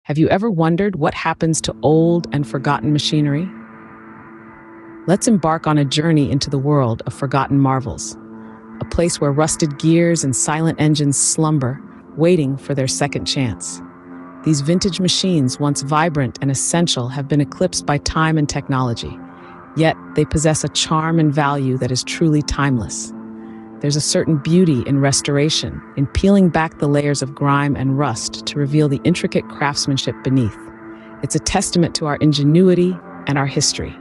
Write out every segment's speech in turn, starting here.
Have you ever wondered what happens to old and forgotten machinery? Let's embark on a journey into the world of forgotten marvels, a place where rusted gears and silent engines slumber, waiting for their second chance. These vintage machines, once vibrant and essential, have been eclipsed by time and technology, yet they possess a charm and value that is truly timeless. There's a certain beauty in restoration, in peeling back the layers of grime and rust to reveal the intricate craftsmanship beneath. It's a testament to our ingenuity and our history.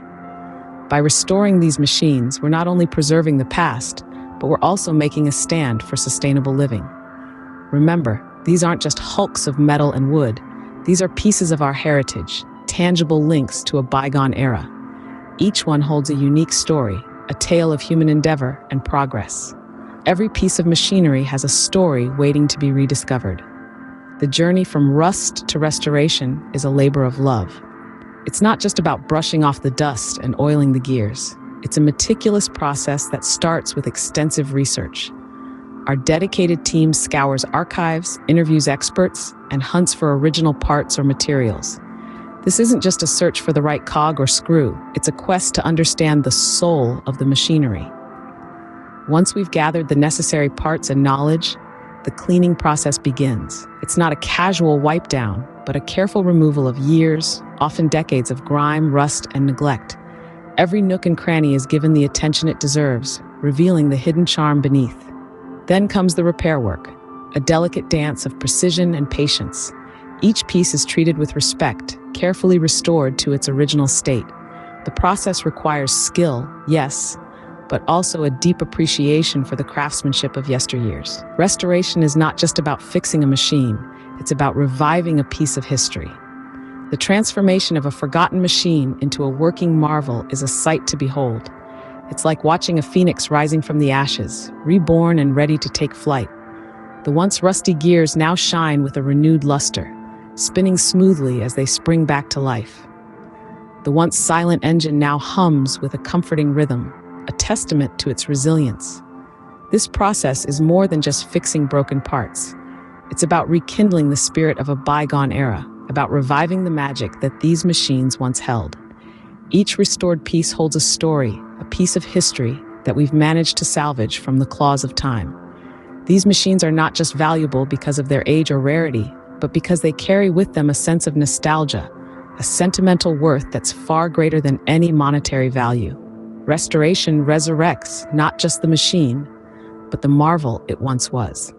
By restoring these machines, we're not only preserving the past, but we're also making a stand for sustainable living. Remember, these aren't just hulks of metal and wood. These are pieces of our heritage, tangible links to a bygone era. Each one holds a unique story, a tale of human endeavor and progress. Every piece of machinery has a story waiting to be rediscovered. The journey from rust to restoration is a labor of love. It's not just about brushing off the dust and oiling the gears. It's a meticulous process that starts with extensive research. Our dedicated team scours archives, interviews experts, and hunts for original parts or materials. This isn't just a search for the right cog or screw. It's a quest to understand the soul of the machinery. Once we've gathered the necessary parts and knowledge, the cleaning process begins. It's not a casual wipe down, but a careful removal of years, often decades of grime, rust, and neglect. Every nook and cranny is given the attention it deserves, revealing the hidden charm beneath. Then comes the repair work, a delicate dance of precision and patience. Each piece is treated with respect, carefully restored to its original state. The process requires skill, yes, but also a deep appreciation for the craftsmanship of yesteryears. Restoration is not just about fixing a machine, it's about reviving a piece of history. The transformation of a forgotten machine into a working marvel is a sight to behold. It's like watching a phoenix rising from the ashes, reborn and ready to take flight. The once rusty gears now shine with a renewed luster, spinning smoothly as they spring back to life. The once silent engine now hums with a comforting rhythm, a testament to its resilience. This process is more than just fixing broken parts. It's about rekindling the spirit of a bygone era, about reviving the magic that these machines once held. Each restored piece holds a story, a piece of history that we've managed to salvage from the claws of time. These machines are not just valuable because of their age or rarity, but because they carry with them a sense of nostalgia, a sentimental worth that's far greater than any monetary value. Restoration resurrects not just the machine, but the marvel it once was.